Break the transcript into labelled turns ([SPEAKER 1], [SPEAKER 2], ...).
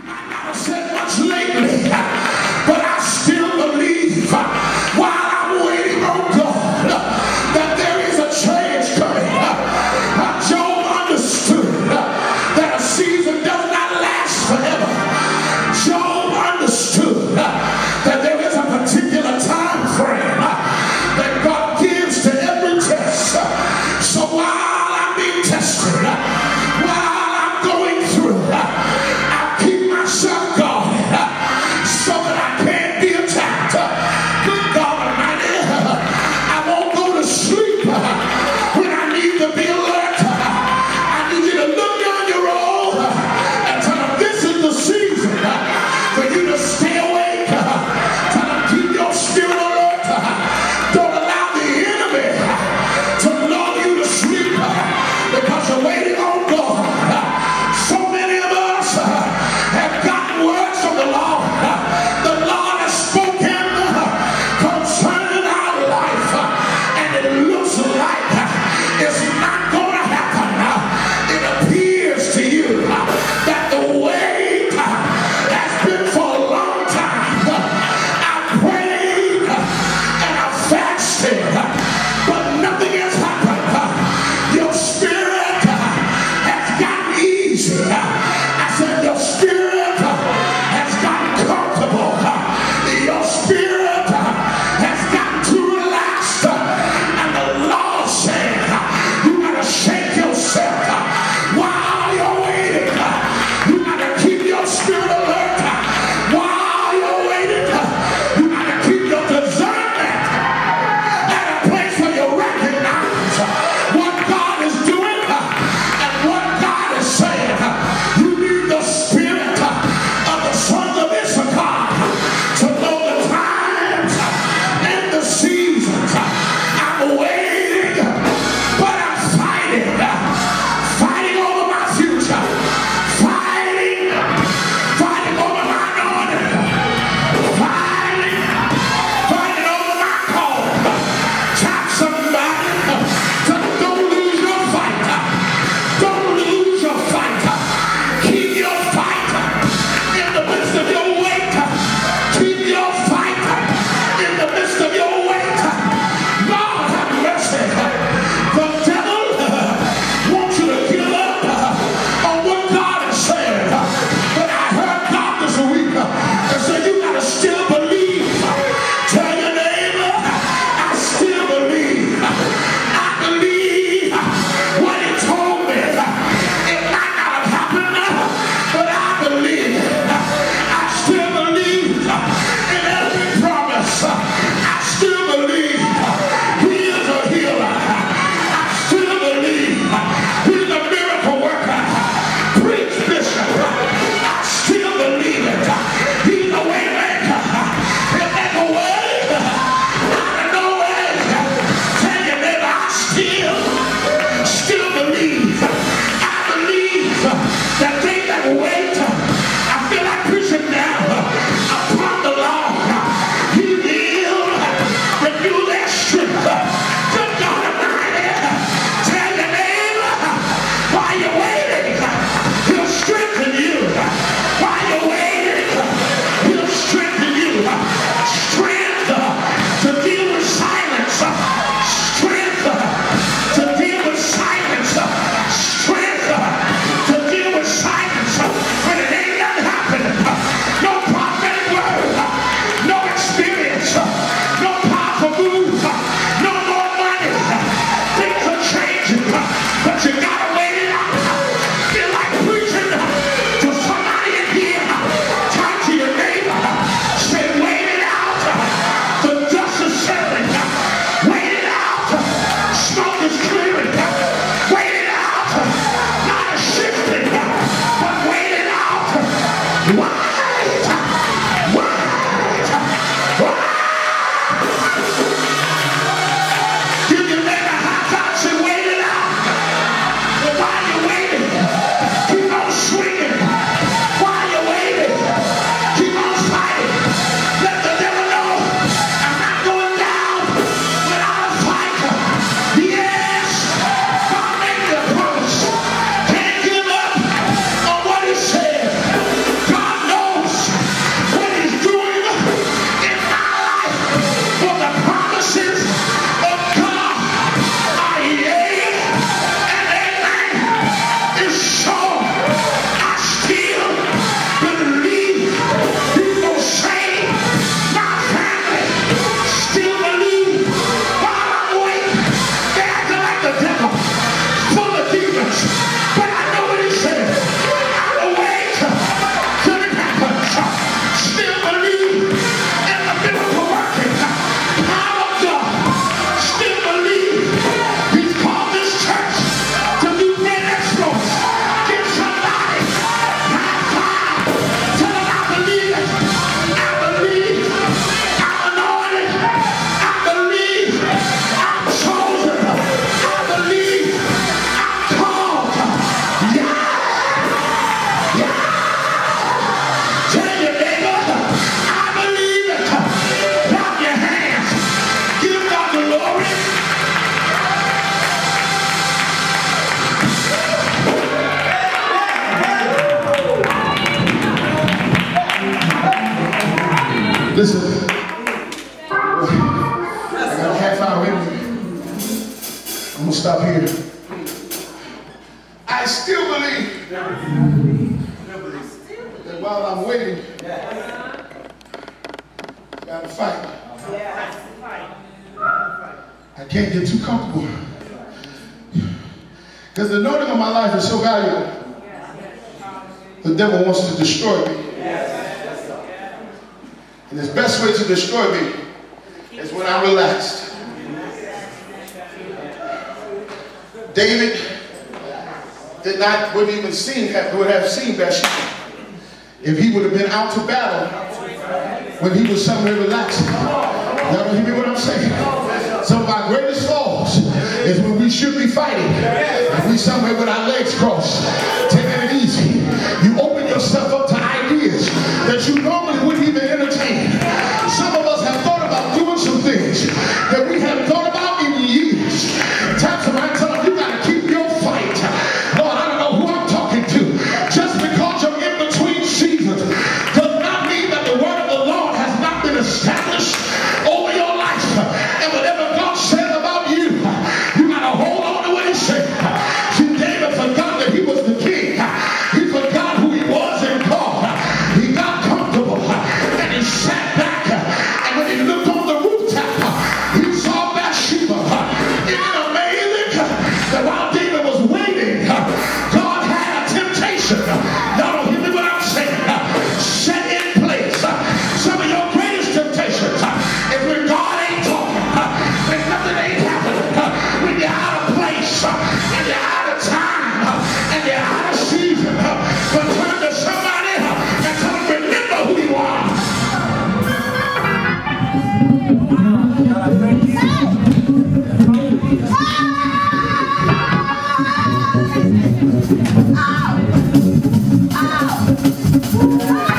[SPEAKER 1] I've said much lately, but I still believe while I'm waiting on God that there is a change coming. Job understood that a season does not last forever. Job understood that there is a particular time frame that God gives to every test. So while I'm being tested, while I'm going through, I'll keep myself guarded so that I can't be attacked. Good God Almighty, I won't go to sleep when I need to be alert. I need you to look down your road and tell them this is the season for you to stay awake. Tell them keep your spirit alert. Don't allow the enemy to lull you to sleep because you're waiting on God. So many of us have gotten words from the Lord. The Lord has spoken concerning our life, and it looks like it's not going to happen. It appears to you that the wait has been for a long time. I prayed and I fasted, but nothing has happened. Your spirit has gotten easy. I said your spirit has gotten comfortable. Your spirit has gotten too relaxed. And the Lord said, you got to shake yourself while you're waiting. You got to keep your spirit alert while you're waiting. You got to keep your discernment at a place where you recognize what God is doing and what God is saying. You need the spirit of the sons of Issachar to know the times and the seasons. I'm waiting, but I'm fighting. Fighting over my future. Fighting over my anointing. Fighting over my call. Tap somebody. Don't lose your fight. Don't lose your fight. Keep your fight in the midst of your wait. Keep your fight in the midst of your wait. Lord have mercy. The devil wants you to give up on what God is saying. But I heard God this week and said you got to still believe. Tell your neighbor, I still believe. I believe what he told me. It might not have happened, but I believe. I still believe in every promise. I still believe he is a healer. I still believe he's a miracle worker. Preach, Bishop. I still believe it. He's a way maker. He'll make a way out of no way. Tell your neighbor, I still believe. I believe that they that wait, I feel like preaching now, upon the Lord, he will renew their strength. Good God Almighty, tell your neighbor, while you're waiting, he'll strengthen you. While you're waiting, he'll strengthen you. Strength to deal with silence. Strength to deal with silence. Strength to deal with silence when it ain't nothing happening. No prophetic word. No experience. No powerful move. No more money. Things are changing. But you gotta wait it out. Feel like preaching to somebody in here. Turn to your neighbor. Say, wait it out. The dust is settling. Wait it out. Smoke is clearing. Wait it out. Not a shifting, but wait it out. Wait. Give your neighbor a high five. Say, wait it out. But while you're waiting, keep on swinging. While you're waiting, keep on fighting. Let the devil know I'm not going down without a fight. Yes, God made me a promise. Can't give up on what he said. God stop here. I still believe that while I'm waiting, I gotta fight. I can't get too comfortable. Because the anointing of my life is so valuable. The devil wants to destroy me. And his best way to destroy me is when I'm relaxed. David wouldn't even would have seen Bathsheba if he would have been out to battle when he was somewhere relaxing. Y'all don't hear me what I'm saying? Some of our greatest falls is when we should be fighting and we somewhere with our legs crossed, taking it easy. You open yourself up to ideas that you normally wouldn't even entertain. Some of us have thought about doing some things that we haven't thought about in years. Times when I tell them, you got to keep your fight. Lord, I don't know who I'm talking to. Just because you're in between seasons does not mean that the word of the Lord has not been established over your life. And whatever God says about you, you got to hold on to what he said. See, David forgot that he was the king. He forgot who he was in God. He got comfortable and he sat back. And when he looked on the rooftop, he saw Bathsheba. Isn't it amazing that while David was waiting, God had a temptation? Y'all don't hear me what I'm saying? Set in place. Some of your greatest temptations is when God ain't talking, when nothing ain't happening, when you're out of place, and you're out of time, and you're out of season. But turn to somebody and tell them, remember who you are. Ow! Ow!